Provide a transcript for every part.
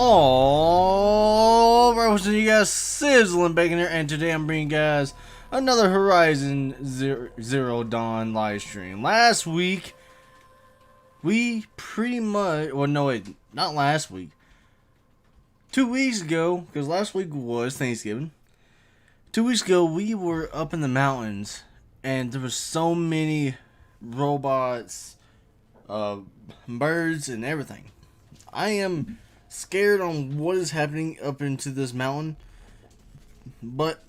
Alright, what's up, you guys? Sizzling Bacon here, and today I'm bringing you guys another Horizon Zero Dawn live stream. Last week, we pretty much, well, no, wait, not last week. 2 weeks ago, because last week was Thanksgiving. 2 weeks ago, we were up in the mountains, and there were so many robots, birds, and everything. I am scared on what is happening up into this mountain, but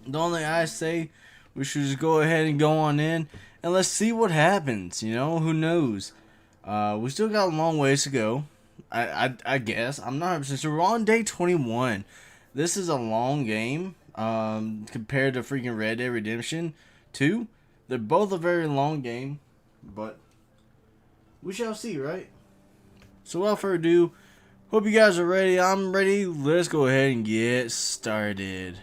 the only thing I say, we should just go ahead and go on in and let's see what happens. You know, who knows? We still got a long ways to go. I guess I'm not 100% sure. We're on day 21. This is a long game compared to freaking Red Dead Redemption 2. They're both a very long game, but we shall see, right? So without further ado, hope you guys are ready. I'm ready. Let's go ahead and get started.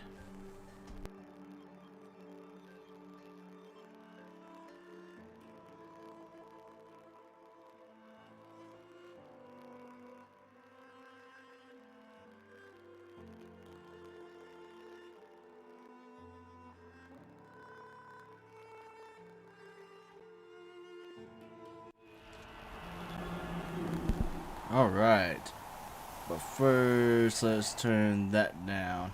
Alright. But first, let's turn that down.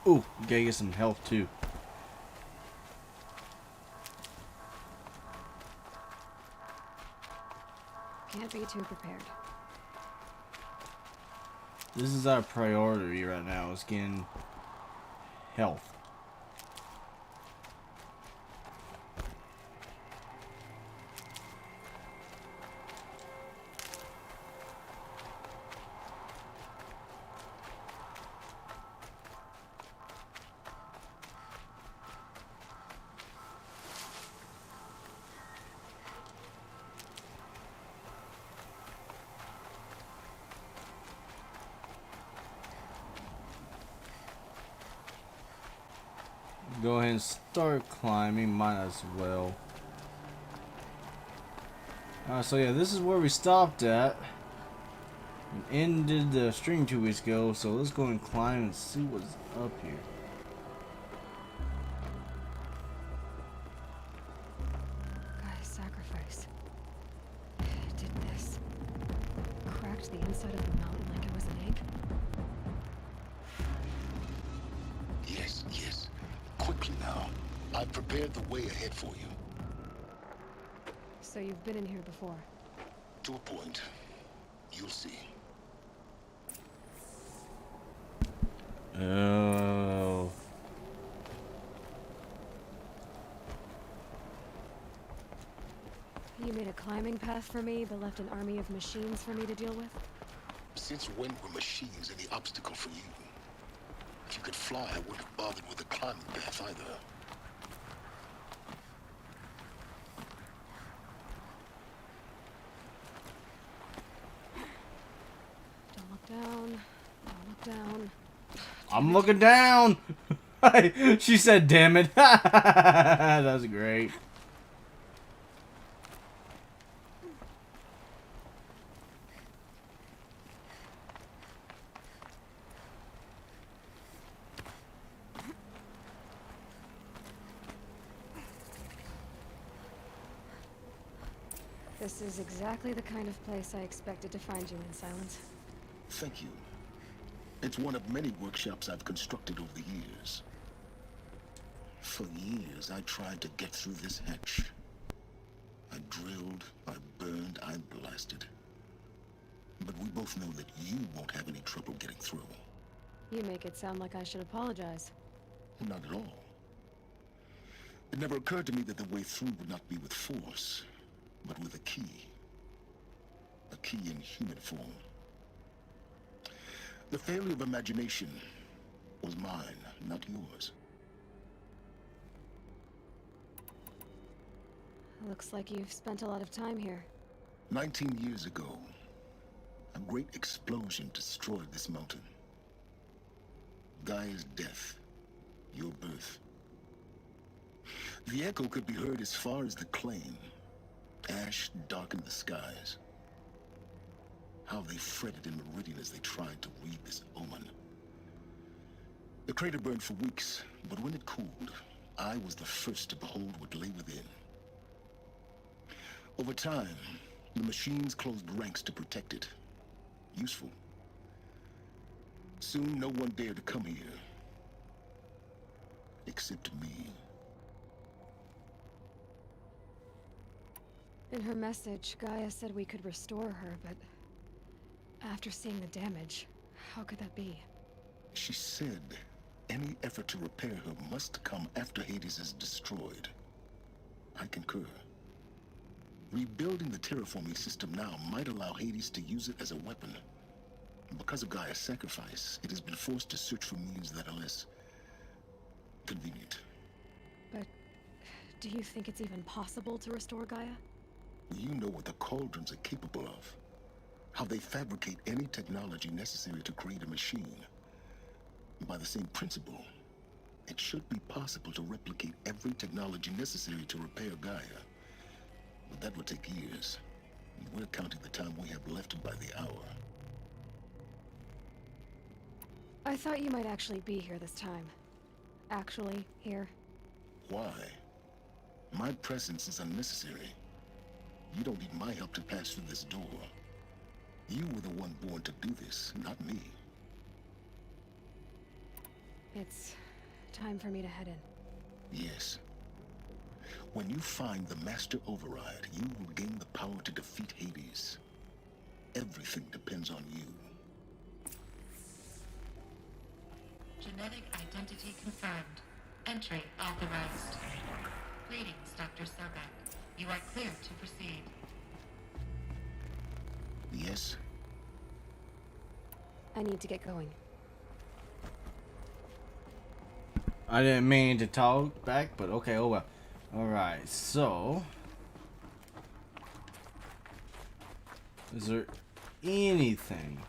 Ooh, gotta get some health too. Can't be too prepared. This is our priority right now, is getting health. Go ahead and start climbing, might as well. So yeah, this is where we stopped at. And ended the stream 2 weeks ago, so let's go and climb and see what's up here. Guy's sacrifice. Did this. Cracked the inside of the mountain like it was an egg. Yes, yes. Quickly now. I've prepared the way ahead for you. So you've been in here before. To a point. You'll see. Oh. You made a climbing path for me, but left an army of machines for me to deal with? Since when were machines any obstacle for you? If you could fly, I wouldn't have bothered with the climbing path either. Don't look down. Don't look down. I'm looking down! She said, damn it. That was great. This is exactly the kind of place I expected to find you in, Silence. Thank you. It's one of many workshops I've constructed over the years. For years, I tried to get through this hatch. I drilled, I burned, I blasted. But we both know that you won't have any trouble getting through. You make it sound like I should apologize. Not at all. It never occurred to me that the way through would not be with force, but with a key. A key in human form. The failure of imagination was mine, not yours. Looks like you've spent a lot of time here. 19 years ago, a great explosion destroyed this mountain. Gaia's death, your birth. The echo could be heard as far as the claim. Ash darkened the skies. How they fretted in Meridian as they tried to read this omen. The crater burned for weeks, but when it cooled, I was the first to behold what lay within. Over time, the machines closed ranks to protect it. Useful. Soon, no one dared to come here. Except me. In her message, Gaia said we could restore her, but after seeing the damage, how could that be? She said any effort to repair her must come after Hades is destroyed. I concur. Rebuilding the terraforming system now might allow Hades to use it as a weapon. Because of Gaia's sacrifice, it has been forced to search for means that are less convenient. But do you think it's even possible to restore Gaia? You know what the Cauldrons are capable of. How they fabricate any technology necessary to create a machine. By the same principle, it should be possible to replicate every technology necessary to repair Gaia. But that would take years. And we're counting the time we have left by the hour. I thought you might actually be here this time. Actually, here. Why? My presence is unnecessary. You don't need my help to pass through this door. You were the one born to do this, not me. It's time for me to head in. Yes. When you find the Master Override, you will gain the power to defeat Hades. Everything depends on you. Genetic identity confirmed. Entry authorized. Greetings, Dr. Sobek. You are clear to proceed. Yes? I need to get going. I didn't mean to talk back, but okay, oh well. Alright, so... is there anything?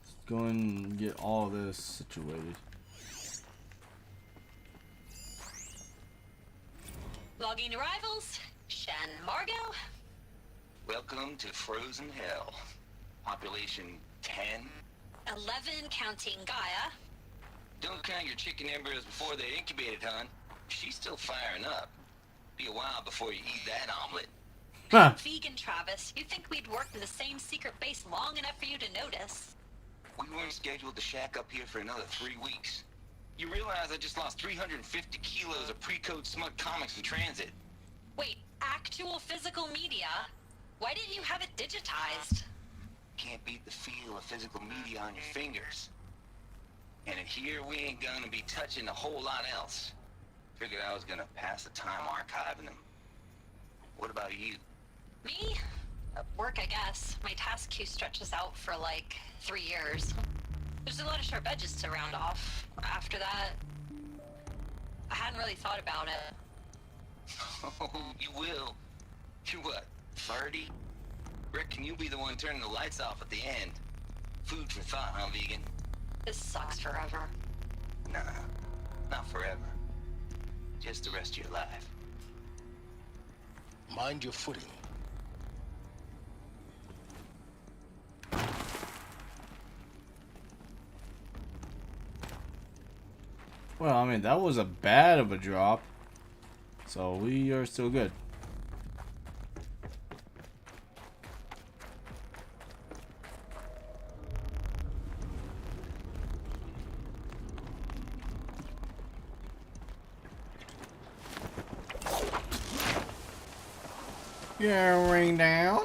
Let's go and get all this situated. Logging arrivals. Shen Margot. Welcome to Frozen Hell. Population 10. 11 counting Gaia. Don't count your chicken embryos before they're incubated, hon. She's still firing up. Be a while before you eat that omelet. Huh. Vegan Travis, you'd think we'd worked in the same secret base long enough for you to notice. We weren't scheduled to shack up here for another 3 weeks. You realize I just lost 350 kilos of pre-code smug comics in transit. Wait, actual physical media? Why didn't you have it digitized? Can't beat the feel of physical media on your fingers. And in here, we ain't gonna be touching a whole lot else. Figured I was gonna pass the time archiving them. What about you? Me? Work, I guess. My task queue stretches out for like 3 years. There's a lot of sharp edges to round off. After that, I hadn't really thought about it. Oh, you will. You're what, 30? Reckon you'll be the one turning the lights off at the end. Food for thought, huh, vegan? This sucks forever. Nah, not forever. Just the rest of your life. Mind your footing. Well, I mean, that was a bad of a drop. So we are still good. Going down.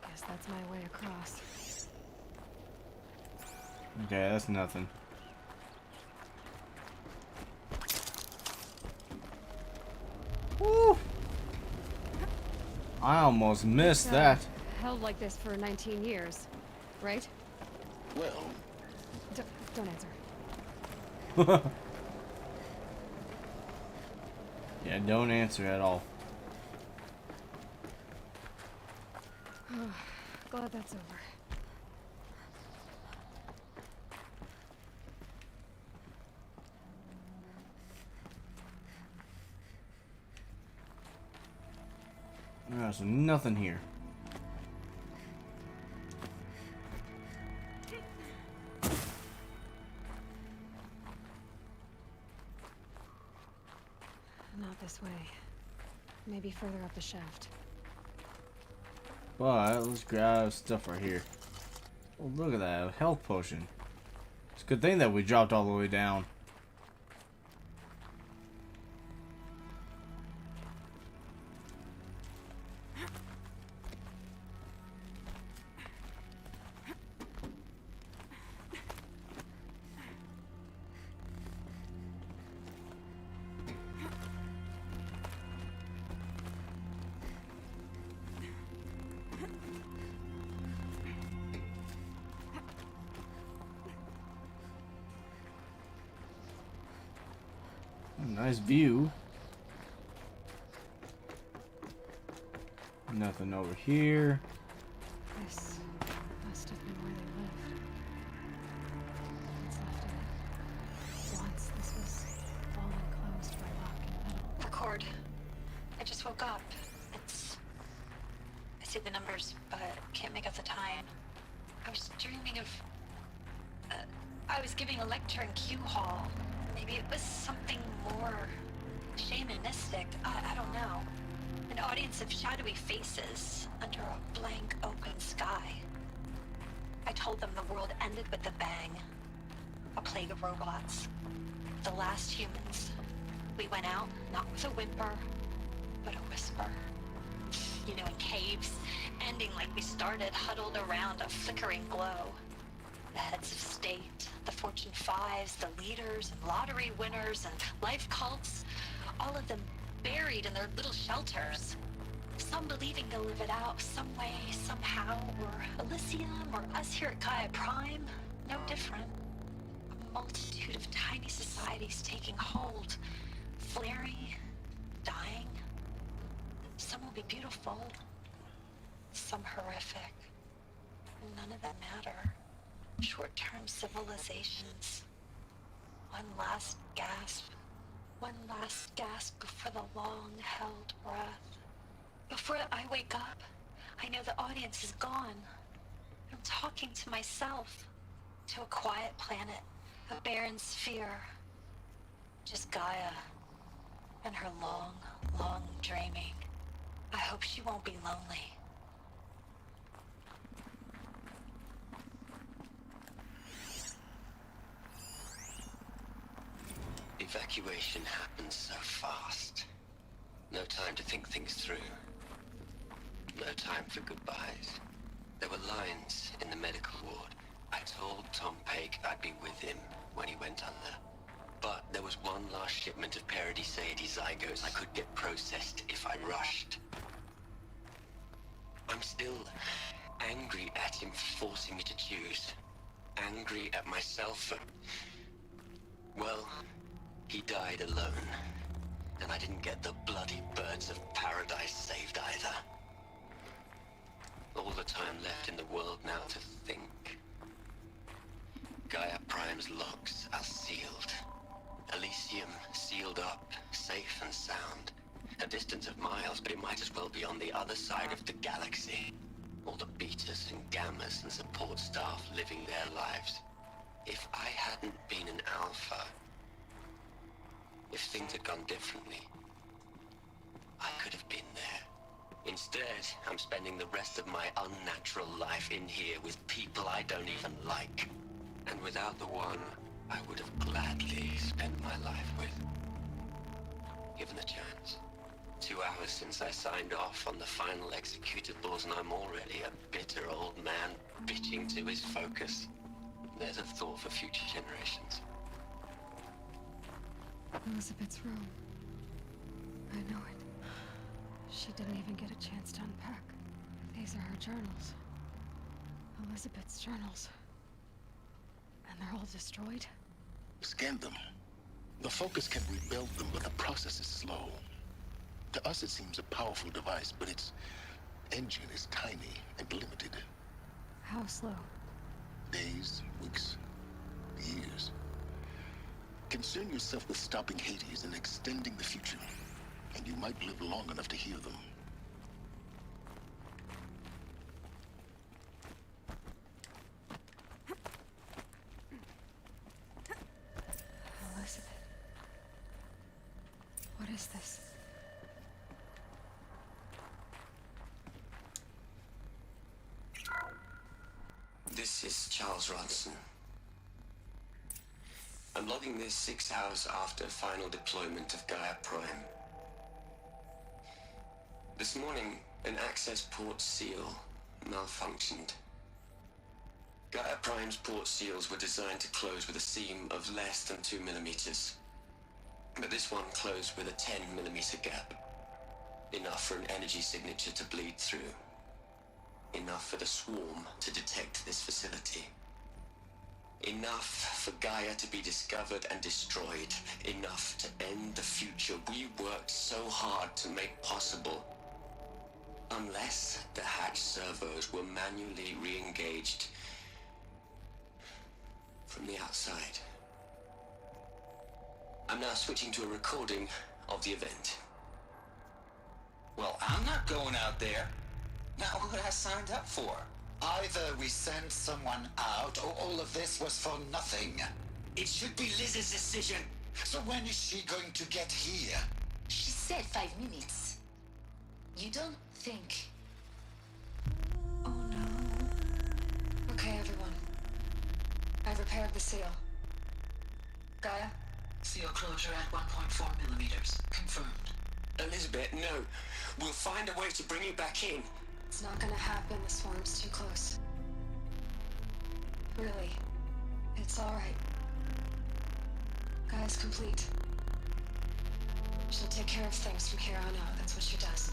Guess that's my way across. Okay, that's nothing. Woo! I almost missed that. Held like this for 19 years, right? Well, Don't answer. Yeah, don't answer at all. Glad that's over. There's nothing here. Not this way. Maybe further up the shaft. But let's grab stuff right here. Oh, look at that, a health potion. It's a good thing that we dropped all the way down. Nice view. Nothing over here. This must have been where they lived. What's left of it. Once this was all enclosed by rock and metal. Record. I just woke up. I see the numbers, but can't make out the time. I was dreaming of... I was giving a lecture in Q Hall. Maybe it was something more shamanistic. I don't know. An audience of shadowy faces under a blank open sky. I told them the world ended with a bang. A plague of robots. The last humans. We went out, not with a whimper, but a whisper. You know, in caves, ending like we started, huddled around a flickering glow. The heads of state, the Fortune 5s, the leaders and lottery winners and life cults, all of them buried in their little shelters. Some believing they'll live it out some way, somehow, or Elysium, or us here at Gaia Prime, no different. A multitude of tiny societies taking hold, flaring, dying. Some will be beautiful, some horrific. None of them matter. Short-term civilizations. One last gasp. One last gasp before the long-held breath. Before I wake up, I know the audience is gone. I'm talking to myself. To a quiet planet. A barren sphere. Just Gaia. And her long, long dreaming. I hope she won't be lonely. Evacuation happens so fast. No time to think things through. No time for goodbyes. There were lines in the medical ward. I told Tom Paik I'd be with him when he went under. But there was one last shipment of Paradis-Sadie zygotes I could get processed if I rushed. I'm still angry at him for forcing me to choose. Angry at myself for... well... he died alone, and I didn't get the bloody birds of paradise saved either. All the time left in the world now to think. Gaia Prime's locks are sealed. Elysium sealed up, safe and sound. A distance of miles, but it might as well be on the other side of the galaxy. All the betas and gammas and support staff living their lives. If I hadn't been an alpha... if things had gone differently, I could have been there. Instead, I'm spending the rest of my unnatural life in here with people I don't even like. And without the one I would have gladly spent my life with. Given the chance. 2 hours since I signed off on the final executables, and I'm already a bitter old man bitching to his focus. There's a thought for future generations. Elizabeth's room. I know it. She didn't even get a chance to unpack. These are her journals. Elizabeth's journals. And they're all destroyed? Scan them. The Focus can rebuild them, but the process is slow. To us, it seems a powerful device, but its engine is tiny and limited. How slow? Days, weeks, years. Concern yourself with stopping Hades and extending the future, and you might live long enough to hear them. Elizabeth. What is this? This is Charles Ronson. I'm logging this 6 hours after final deployment of Gaia Prime. This morning, an access port seal malfunctioned. Gaia Prime's port seals were designed to close with a seam of less than 2 millimeters. But this one closed with a 10 millimeter gap. Enough for an energy signature to bleed through. Enough for the swarm to detect this facility. Enough for Gaia to be discovered and destroyed. Enough to end the future we worked so hard to make possible. Unless the hatch servos were manually re-engaged from the outside. I'm now switching to a recording of the event. Well, I'm not going out there. Not what I signed up for. Either we send someone out, or all of this was for nothing. It should be Liz's decision. So when is she going to get here? She said 5 minutes. You don't think... Oh no. Okay, everyone. I've repaired the seal. Gaia? Seal closure at 1.4 millimeters. Confirmed. Elizabeth, no. We'll find a way to bring you back in. It's not gonna happen. The swarm's too close. Really. It's alright. Gaia's complete. She'll take care of things from here on out. That's what she does.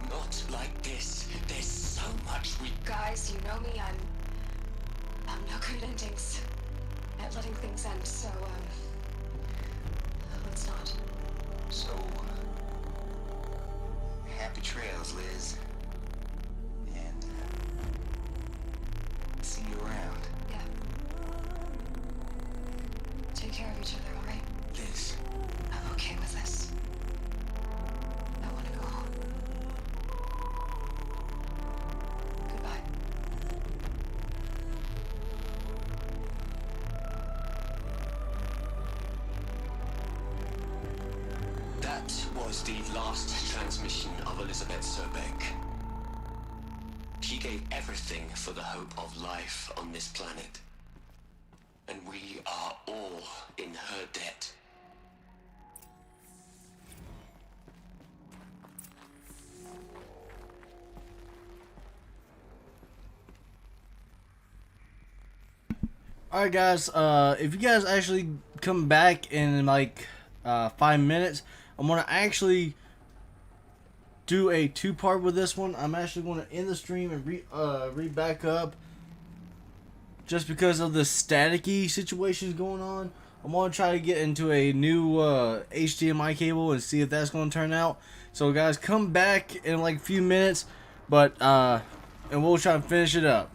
Not like this. There's so much we... Guys, you know me. I'm no good at endings. At letting things end, so, let's not. So, happy trails, Liz. And, see you around. Yeah. Take care of each other, alright? Liz. I'm okay with this. I want to go home. Goodbye. That was the last transmission of Elizabeth Sobeck. She gave everything for the hope of life on this planet. And we are all in her debt. Alright guys, if you guys actually come back in like 5 minutes, I'm going to actually do a 2-part with this one. I'm actually going to end the stream and read back up just because of the staticky situations going on. I'm going to try to get into a new HDMI cable and see if that's going to turn out. So guys, come back in like a few minutes, but and we'll try to finish it up.